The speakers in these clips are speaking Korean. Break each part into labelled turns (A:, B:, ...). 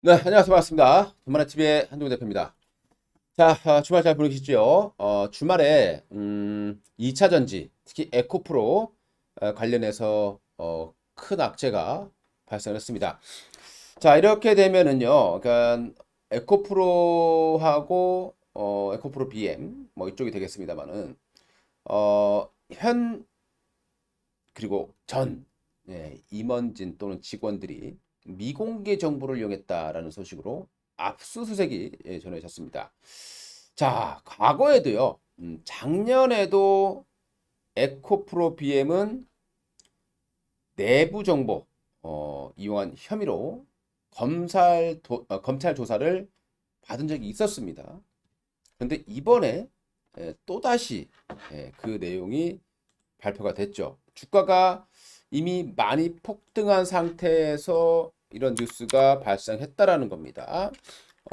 A: 네, 안녕하세요. 반갑습니다. 돈만화TV의 한동훈 대표입니다. 자, 주말 잘 보내셨죠? 주말에 2차 전지, 특히 에코프로 관련해서 큰 악재가 발생했습니다. 자, 이렇게 되면은요, 그러니까 에코프로하고 에코프로 BM 뭐 이쪽이 되겠습니다만은 현 그리고 전 임원진 또는 직원들이 미공개 정보를 이용했다라는 소식으로 압수수색이 전해졌습니다. 자, 과거에도요, 작년에도 에코프로 BM은 내부 정보 이용한 혐의로 검찰 조사를 받은 적이 있었습니다. 그런데 이번에 또다시 그 내용이 발표가 됐죠. 주가가 이미 많이 폭등한 상태에서 이런 뉴스가 발생했다라는 겁니다.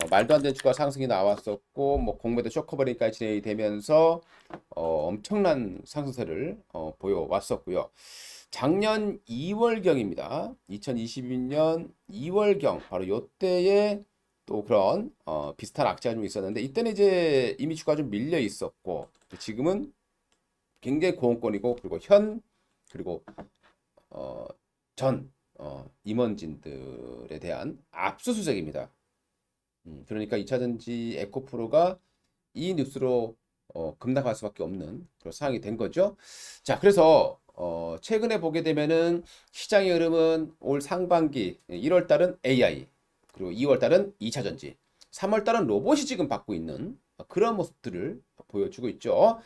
A: 말도 안 되는 주가 상승이 나왔었고, 뭐 공매도 쇼커버링까지 진행이 되면서 엄청난 상승세를 보여왔었고요. 작년 2월경입니다. 2022년 2월경 바로 요때에 또 그런 비슷한 악재가 좀 있었는데 이때는 이제 이미 주가 좀 밀려 있었고 지금은 굉장히 고원권이고 그리고 현 그리고 어, 전 임원진들에 대한 압수수색입니다. 그러니까 2차전지 에코프로가 이 뉴스로 급락할 수밖에 없는 그런 상황이 된 거죠. 자, 그래서 최근에 보게 되면은 시장의 흐름은 올 상반기 1월 달은 AI 그리고 2월 달은 2차전지 3월 달은 로봇이 지금 받고 있는 그런 모습들을 보여주고 있죠.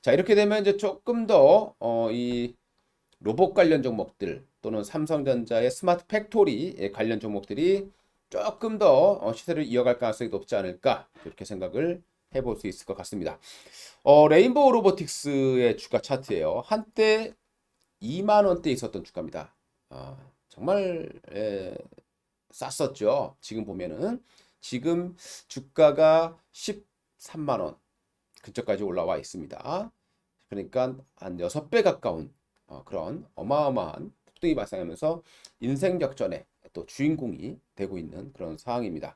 A: 자, 이렇게 되면 이제 조금 더 이 로봇 관련 종목들 또는 삼성전자의 스마트 팩토리 관련 종목들이 조금 더 시세를 이어갈 가능성이 높지 않을까 이렇게 생각을 해볼 수 있을 것 같습니다. 레인보우 로보틱스의 주가 차트예요. 한때 2만 원대 있었던 주가입니다. 정말 쌌었죠. 지금 보면은 지금 주가가 13만 원 근처까지 올라와 있습니다. 그러니까 한 6배 가까운 그런 어마어마한 폭등이 발생하면서 인생 역전의 또 주인공이 되고 있는 그런 상황입니다.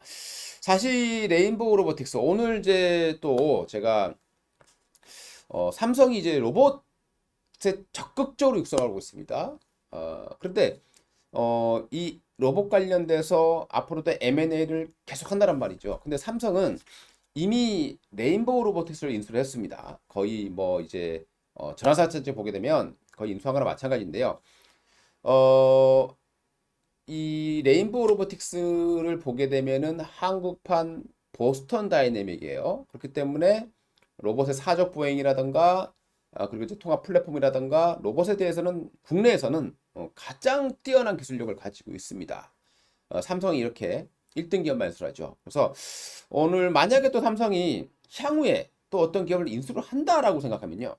A: 사실 레인보우 로보틱스 오늘 이제 또 제가 삼성이 이제 로봇에 적극적으로 육성하고 있습니다. 그런데 이 로봇 관련돼서 앞으로도 M&A를 계속 한다란 말이죠. 근데 삼성은 이미 레인보우 로보틱스를 인수를 했습니다. 거의 뭐 이제 전화사채 보게 되면 거의 인수한 거나 마찬가지인데요. 어, 이 레인보우 로보틱스를 보게 되면은 한국판 보스턴 다이내믹이에요. 그렇기 때문에 로봇의 사적 보행이라든가 그리고 이제 통합 플랫폼이라든가 로봇에 대해서는 국내에서는 가장 뛰어난 기술력을 가지고 있습니다. 삼성이 이렇게 1등 기업 만수하죠. 그래서 오늘 만약에 또 삼성이 향후에 또 어떤 기업을 인수를 한다라고 생각하면요.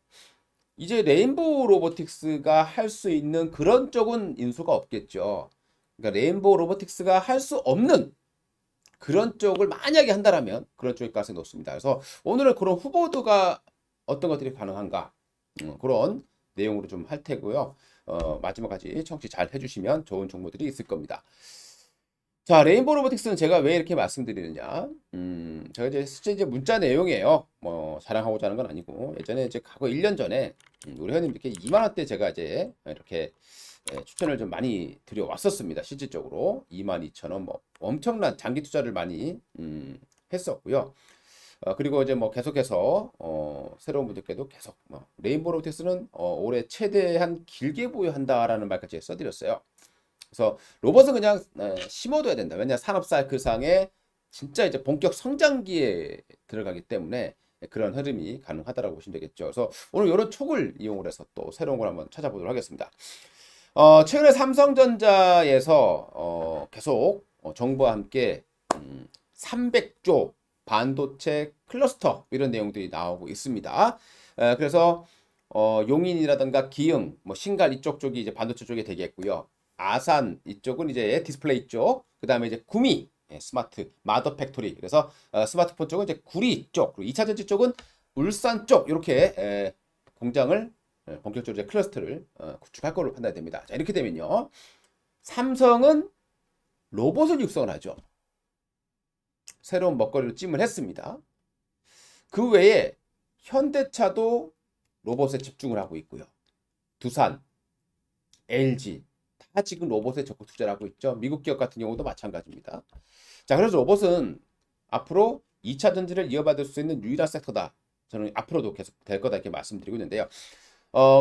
A: 이제 레인보우 로보틱스가 할 수 있는 그런 쪽은 인수가 없겠죠. 그러니까 레인보우 로보틱스가 할 수 없는 그런 쪽을 만약에 한다라면 그런 쪽일 가능성이 높습니다. 그래서 오늘은 그런 후보도가 어떤 것들이 가능한가 그런 내용으로 좀 할 테고요. 마지막까지 청취 잘 해주시면 좋은 정보들이 있을 겁니다. 자, 레인보우 로보틱스는 제가 왜 이렇게 말씀드리느냐? 제가 이제 실제 이제 문자 내용이에요. 뭐 자랑하고자 하는 건 아니고 예전에 이제 과거 1년 전에 우리 회원님께 2만 원대 제가 이제 이렇게 추천을 좀 많이 드려왔었습니다. 실질적으로 2만 2천 원 뭐 엄청난 장기 투자를 많이 했었고요. 그리고 이제 뭐 계속해서 새로운 분들께도 계속 뭐 레인보우 로보틱스는 올해 최대한 길게 보유한다라는 말까지 써드렸어요. 그래서 로봇은 그냥 심어둬야 된다. 왜냐 산업 사이클상에 진짜 이제 본격 성장기에 들어가기 때문에 그런 흐름이 가능하다라고 보시면 되겠죠. 그래서 오늘 이런 촉을 이용을 해서 또 새로운 걸 한번 찾아보도록 하겠습니다. 최근에 삼성전자에서 계속 정부와 함께 300조 반도체 클러스터 이런 내용들이 나오고 있습니다. 그래서 용인이라든가 기흥, 뭐 신갈 이쪽 쪽이 이제 반도체 쪽이 되겠고요. 아산 이쪽은 이제 디스플레이 쪽, 그 다음에 이제 구미 스마트 마더 팩토리. 그래서 스마트폰 쪽은 이제 구리 쪽, 그리고 2차 전지 쪽은 울산 쪽 이렇게 공장을 본격적으로 이제 클러스터를 구축할 걸로 판단이 됩니다. 자, 이렇게 되면요. 삼성은 로봇을 육성을 하죠. 새로운 먹거리로 찜을 했습니다. 그 외에 현대차도 로봇에 집중을 하고 있고요. 두산, LG 다 지금 로봇에 적극 투자를 하고 있죠. 미국 기업 같은 경우도 마찬가지입니다. 자, 그래서 로봇은 앞으로 2차 전지를 이어받을 수 있는 유일한 섹터다. 저는 앞으로도 계속 될 거다 이렇게 말씀드리고 있는데요.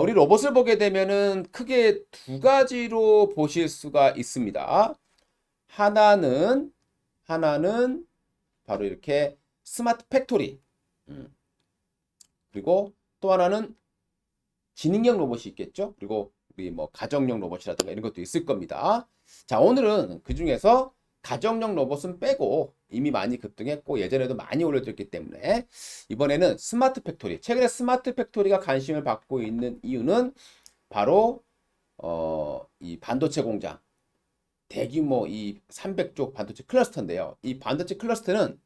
A: 우리 로봇을 보게 되면은 크게 두 가지로 보실 수가 있습니다. 하나는 바로 이렇게 스마트 팩토리. 그리고 또 하나는 지능형 로봇이 있겠죠. 그리고 우리 뭐 가정용 로봇이라든가 이런 것도 있을 겁니다. 자, 오늘은 그 중에서 가정용 로봇은 빼고 이미 많이 급등했고 예전에도 많이 올려줬기 때문에 이번에는 스마트 팩토리. 최근에 스마트 팩토리가 관심을 받고 있는 이유는 바로 이 반도체 공장 대규모 이 300조 반도체 클러스터인데요. 이 반도체 클러스터는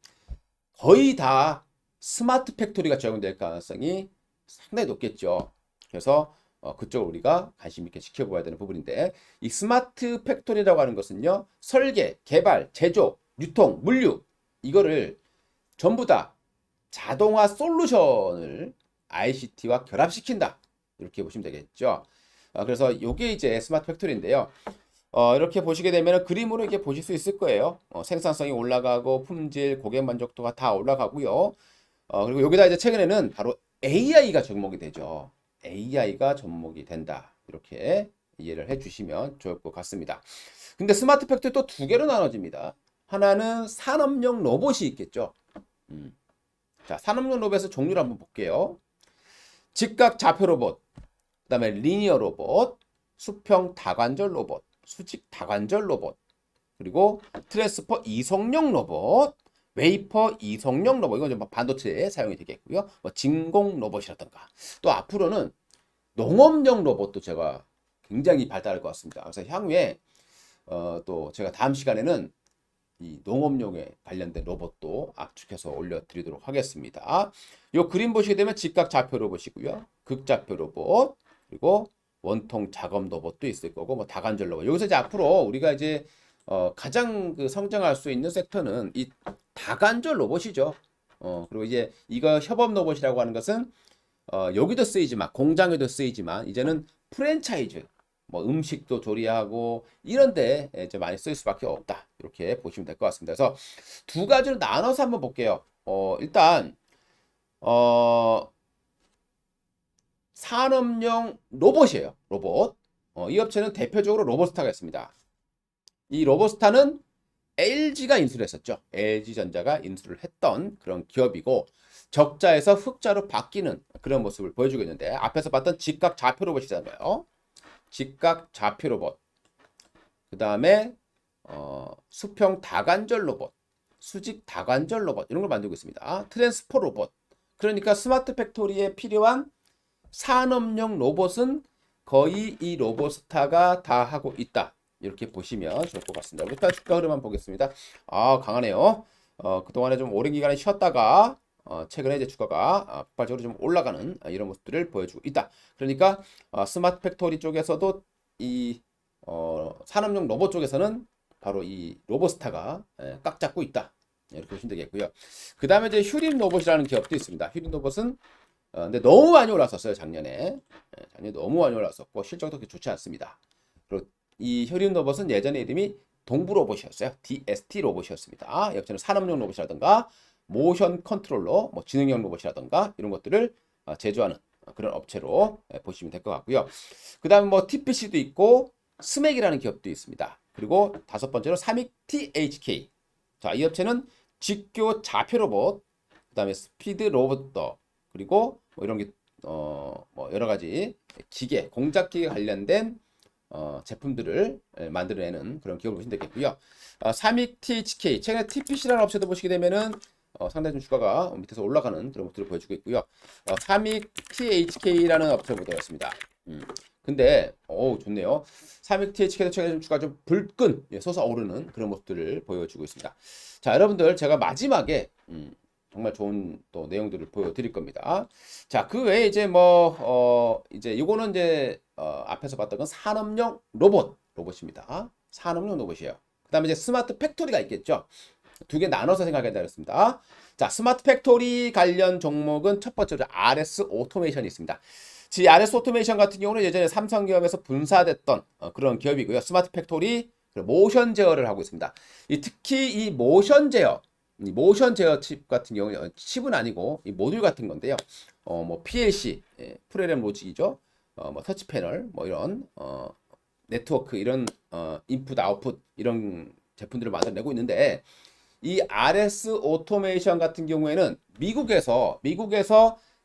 A: 거의 다 스마트 팩토리가 적용될 가능성이 상당히 높겠죠. 그래서 그쪽을 우리가 관심 있게 지켜봐야 되는 부분인데 이 스마트 팩토리라고 하는 것은요. 설계, 개발, 제조, 유통, 물류 이거를 전부 다 자동화 솔루션을 ICT와 결합시킨다. 이렇게 보시면 되겠죠. 그래서 이게 이제 스마트 팩토리인데요. 이렇게 보시게 되면 그림으로 이렇게 보실 수 있을 거예요. 생산성이 올라가고 품질, 고객 만족도가 다 올라가고요. 그리고 여기다 이제 최근에는 바로 AI가 접목이 되죠. AI가 접목이 된다. 이렇게 이해를 해주시면 좋을 것 같습니다. 근데 스마트 팩토리 또 두 개로 나눠집니다. 하나는 산업용 로봇이 있겠죠. 자, 산업용 로봇의 종류를 한번 볼게요. 직각 좌표 로봇, 그 다음에 리니어 로봇, 수평 다관절 로봇, 수직 다관절 로봇, 그리고 트랜스퍼 이송용 로봇, 웨이퍼 이송용 로봇, 이건 좀 반도체에 사용이 되겠고요. 뭐 진공 로봇이라든가 또 앞으로는 농업용 로봇도 제가 굉장히 발달할 것 같습니다. 그래서 향후에 또 제가 다음 시간에는 이 농업용에 관련된 로봇도 압축해서 올려드리도록 하겠습니다. 이 그림 보시게 되면 직각 좌표 로봇이고요. 극좌표 로봇, 그리고 원통 작업 로봇도 있을 거고, 뭐 다관절 로봇. 여기서 이제 앞으로 우리가 이제 가장 그 성장할 수 있는 섹터는 이 다관절 로봇이죠. 그리고 이제 이거 협업 로봇이라고 하는 것은 여기도 쓰이지만 공장에도 쓰이지만 이제는 프랜차이즈 뭐 음식도 조리하고 이런데 이제 많이 쓸 수밖에 없다. 이렇게 보시면 될 것 같습니다. 그래서 두 가지로 나눠서 한번 볼게요. 일단 산업용 로봇이에요. 로봇. 이 업체는 대표적으로 로봇스타가 있습니다. 이 로봇스타는 LG가 인수를 했었죠. LG전자가 인수를 했던 그런 기업이고 적자에서 흑자로 바뀌는 그런 모습을 보여주고 있는데 앞에서 봤던 직각 좌표 로봇이잖아요. 직각 좌표 로봇. 그 다음에 수평 다관절 로봇, 수직 다관절 로봇 이런 걸 만들고 있습니다. 트랜스포 로봇. 그러니까 스마트 팩토리에 필요한 산업용 로봇은 거의 이 로봇스타가 다 하고 있다. 이렇게 보시면 좋을 것 같습니다. 일단 주가 흐름만 보겠습니다. 강하네요. 그동안에 좀 오랜 기간에 쉬었다가 최근에 이제 주가가 폭발적으로 좀 올라가는 이런 모습들을 보여주고 있다. 그러니까 스마트 팩토리 쪽에서도 이 산업용 로봇 쪽에서는 바로 이 로봇스타가 꽉 잡고 있다. 이렇게 보시면 되겠고요. 그 다음에 이제 휴림 로봇이라는 기업도 있습니다. 휴림 로봇은 근데 너무 많이 올랐었어요. 작년에. 작년에 너무 많이 올랐었고 실적도 그렇게 좋지 않습니다. 그리고 이 휴림 로봇은 예전에 이름이 동부 로봇이었어요. DST 로봇이었습니다. 이 업체는 산업용 로봇이라든가 모션 컨트롤러, 뭐 지능형 로봇이라든가 이런 것들을 제조하는 그런 업체로 보시면 될 것 같고요. 그 다음에 뭐 TPC도 있고 스맥이라는 기업도 있습니다. 그리고 다섯 번째로 삼익 THK. 자, 이 업체는 직교 좌표 로봇, 그 다음에 스피드 로봇더, 그리고 뭐 이런 게 뭐 여러 가지 기계, 공작기에 관련된 제품들을 만들어내는 그런 기업을 보시면 되겠고요. 삼익 THK, 최근에 TPC라는 업체도 보시게 되면은 상당히 좀 주가가 밑에서 올라가는 그런 것들을 보여주고 있고요. 삼익 THK라는 업체가 되었습니다. 근데 좋네요. 삼익 THK도 최근에 주가 좀 불끈 솟아오르는 그런 모습들을 보여주고 있습니다. 자, 여러분들 제가 마지막에 정말 좋은 또 내용들을 보여드릴 겁니다. 자, 그 외에 이제 뭐 이제 요거는 이제 앞에서 봤던 건 산업용 로봇입니다. 산업용 로봇이에요. 그 다음에 이제 스마트 팩토리가 있겠죠. 두 개 나눠서 생각해야 되겠습니다. 자, 스마트 팩토리 관련 종목은 첫 번째로 RS 오토메이션이 있습니다. 이 RS 오토메이션 같은 경우는 예전에 삼성기업에서 분사됐던 그런 기업이고요. 스마트 팩토리 모션 제어를 하고 있습니다. 특히 이 모션 제어, 이 모션 제어 칩 같은 경우는 칩은 아니고 이 모듈 같은 건데요. 뭐 PLC, 프로그램 로직이죠. 뭐 터치 패널, 뭐 이런 네트워크 이런 인풋 아웃풋 이런 제품들을 만들어내고 있는데 이 RS 오토메이션 같은 경우에는 미국에서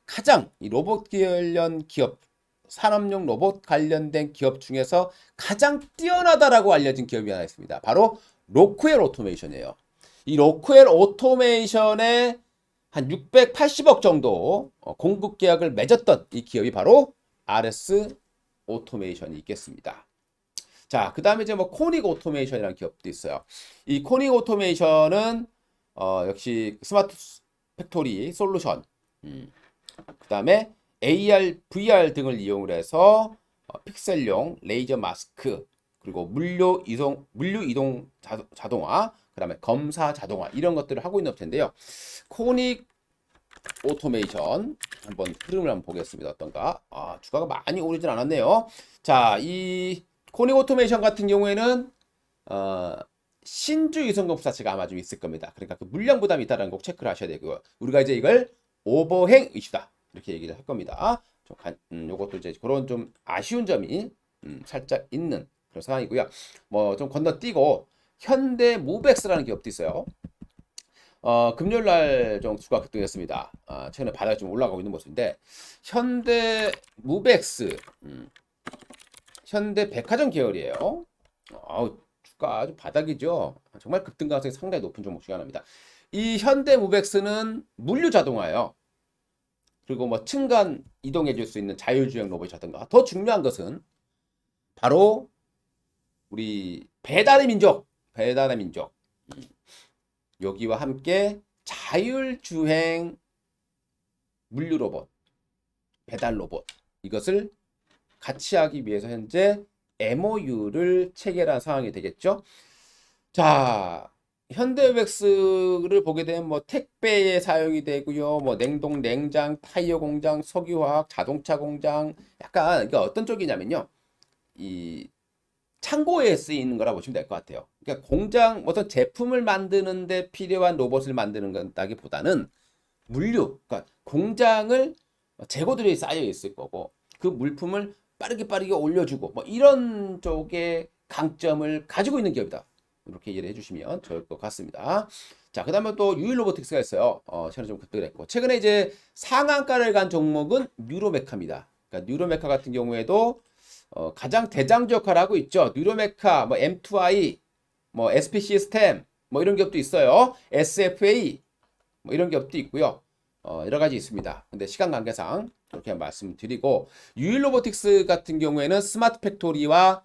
A: 가장 이 로봇 관련 기업 산업용 로봇 관련된 기업 중에서 가장 뛰어나다라고 알려진 기업이 하나 있습니다. 바로 로크웰 오토메이션이에요. 이 로크웰 오토메이션에 한 680억 정도 공급 계약을 맺었던 이 기업이 바로 RS 오토메이션이 있겠습니다. 자, 그 다음에 이제 뭐 코닉 오토메이션이라는 기업도 있어요. 이 코닉 오토메이션은 역시 스마트 팩토리 솔루션, 그 다음에 AR, VR 등을 이용을 해서 픽셀용 레이저 마스크, 그리고 물류 이동 자동화, 그 다음에 검사 자동화 이런 것들을 하고 있는 업체인데요. 코닉 오토메이션 한번 흐름을 한번 보겠습니다. 어떤가? 주가가 많이 오르진 않았네요. 자, 이 코닉 오토메이션 같은 경우에는 신주 유성공사채가 아마 좀 있을 겁니다. 그러니까 그 물량 부담이 있다는 거 꼭 체크를 하셔야 되고요. 우리가 이제 이걸 오버행 이슈다 이렇게 얘기를 할 겁니다. 요것도 이제 그런 좀 아쉬운 점이 살짝 있는 그런 상황이고요. 뭐 좀 건너뛰고 현대무백스라는 기업도 있어요. 금요일 날 좀 주가 급등했습니다. 최근에 바닥이 좀 올라가고 있는 모습인데 현대무백스, 현대백화점 계열이에요. 주가 아주 바닥이죠. 정말 급등 가능성이 상당히 높은 종목 중 하나입니다. 이 현대무백스는 물류 자동화예요. 그리고 뭐 층간 이동해 줄 수 있는 자율주행 로봇이라든가 더 중요한 것은 바로 우리 배달의 민족 여기와 함께 자율주행 물류 로봇, 배달 로봇 이것을 같이 하기 위해서 현재 MOU를 체결한 상황이 되겠죠. 자, 현대백스를 보게 되면 뭐 택배에 사용이 되고요. 뭐 냉동, 냉장, 타이어 공장, 석유화학, 자동차 공장 약간 이게 어떤 쪽이냐면요. 이 창고에 쓰이는 거라 보시면 될 것 같아요. 그러니까 공장 어떤 제품을 만드는데 필요한 로봇을 만드는 건다기보다는 물류, 그러니까 공장을 재고들이 쌓여 있을 거고 그 물품을 빠르게 올려주고 뭐 이런 쪽의 강점을 가지고 있는 기업이다. 이렇게 이해를 해주시면 좋을 것 같습니다. 자, 그 다음에 또 유일 로보틱스가 있어요. 최근에 좀 급등을 했고 최근에 이제 상한가를 간 종목은 뉴로메카입니다. 그러니까 뉴로메카 같은 경우에도 가장 대장주 역할을 하고 있죠. 뉴로메카, 뭐 M2i, 뭐 SP 시스템, 뭐 이런 기업도 있어요. SFA, 뭐 이런 기업도 있고요. 여러 가지 있습니다. 근데 시간 관계상 그렇게 말씀드리고 유일 로보틱스 같은 경우에는 스마트 팩토리와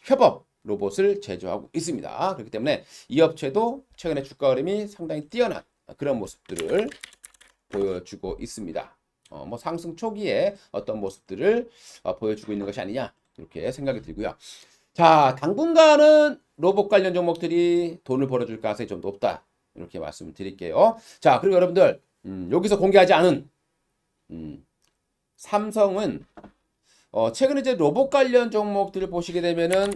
A: 협업 로봇을 제조하고 있습니다. 그렇기 때문에 이 업체도 최근에 주가 흐름이 상당히 뛰어난 그런 모습들을 보여주고 있습니다. 뭐 상승 초기에 어떤 모습들을 보여주고 있는 것이 아니냐 이렇게 생각이 들고요. 자, 당분간은 로봇 관련 종목들이 돈을 벌어줄 가능성이 좀 높다 이렇게 말씀을 드릴게요. 자, 그리고 여러분들 여기서 공개하지 않은 삼성은 최근에 이제 로봇 관련 종목들을 보시게 되면은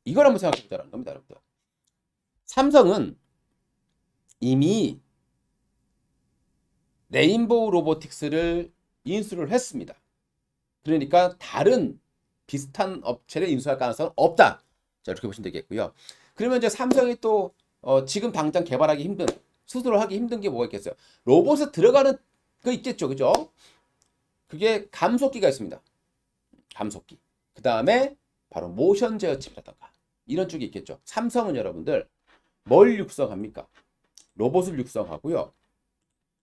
A: 이걸 한번 생각해 보자는 겁니다, 여러분들. 삼성은 이미 레인보우 로보틱스를 인수를 했습니다. 그러니까 다른 비슷한 업체를 인수할 가능성은 없다. 자, 이렇게 보시면 되겠고요. 그러면 이제 삼성이 또 지금 당장 개발하기 힘든, 스스로 하기 힘든 게 뭐가 있겠어요? 로봇에 들어가는 거 있겠죠, 그죠? 그게 감속기가 있습니다. 감속기. 그 다음에 바로 모션 제어 칩이라던가 이런 쪽이 있겠죠. 삼성은 여러분들 뭘 육성합니까? 로봇을 육성하고요.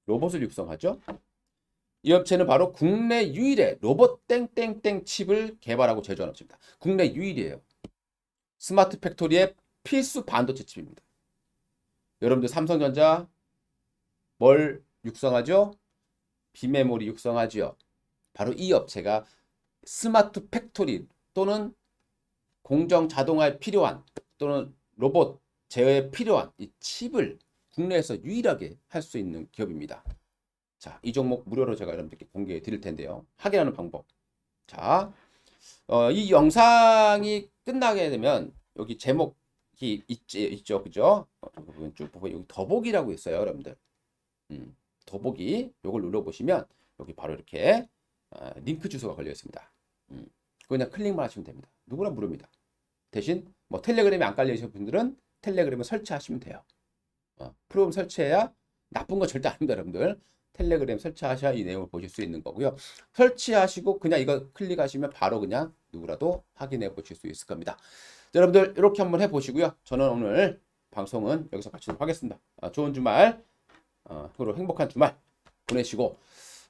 A: 로봇을 육성하죠. 이 업체는 바로 국내 유일의 로봇 땡땡땡 칩을 개발하고 제조하는 업체입니다. 국내 유일이에요. 스마트 팩토리의 필수 반도체 칩입니다. 여러분들 삼성전자 뭘 육성하죠? 비메모리 육성하죠. 바로 이 업체가 스마트 팩토리 또는 공정 자동화에 필요한 또는 로봇 제어에 필요한 이 칩을 국내에서 유일하게 할 수 있는 기업입니다. 자, 이 종목 무료로 제가 여러분들께 공개해 드릴 텐데요. 확인하는 방법. 자, 이 영상이 끝나게 되면 여기 제목이 있죠, 그죠? 쭉 보면 여기 더보기라고 있어요, 여러분들. 더보기 요걸 눌러보시면 여기 바로 이렇게 링크 주소가 걸려 있습니다. 그냥 클릭만 하시면 됩니다. 누구나 무료입니다. 대신 뭐 텔레그램이 안 깔려 있는 분들은 텔레그램을 설치하시면 돼요. 프로그램 설치해야 나쁜 거 절대 아닙니다, 여러분들. 텔레그램 설치하셔야 이 내용을 보실 수 있는 거고요. 설치하시고 그냥 이거 클릭하시면 바로 그냥 누구라도 확인해 보실 수 있을 겁니다. 자, 여러분들 이렇게 한번 해보시고요. 저는 오늘 방송은 여기서 마치도록 하겠습니다. 좋은 주말, 서로 행복한 주말 보내시고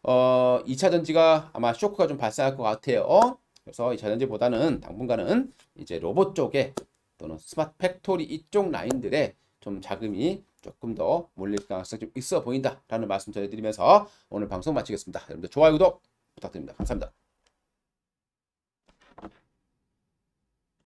A: 2차 전지가 아마 쇼크가 좀 발생할 것 같아요. 그래서 2차 전지보다는 당분간은 이제 로봇 쪽에 또는 스마트 팩토리 이쪽 라인들에 좀 자금이 조금 더 몰릴 가능성이 좀 있어 보인다라는 말씀 전해드리면서 오늘 방송 마치겠습니다. 여러분들 좋아요, 구독 부탁드립니다. 감사합니다.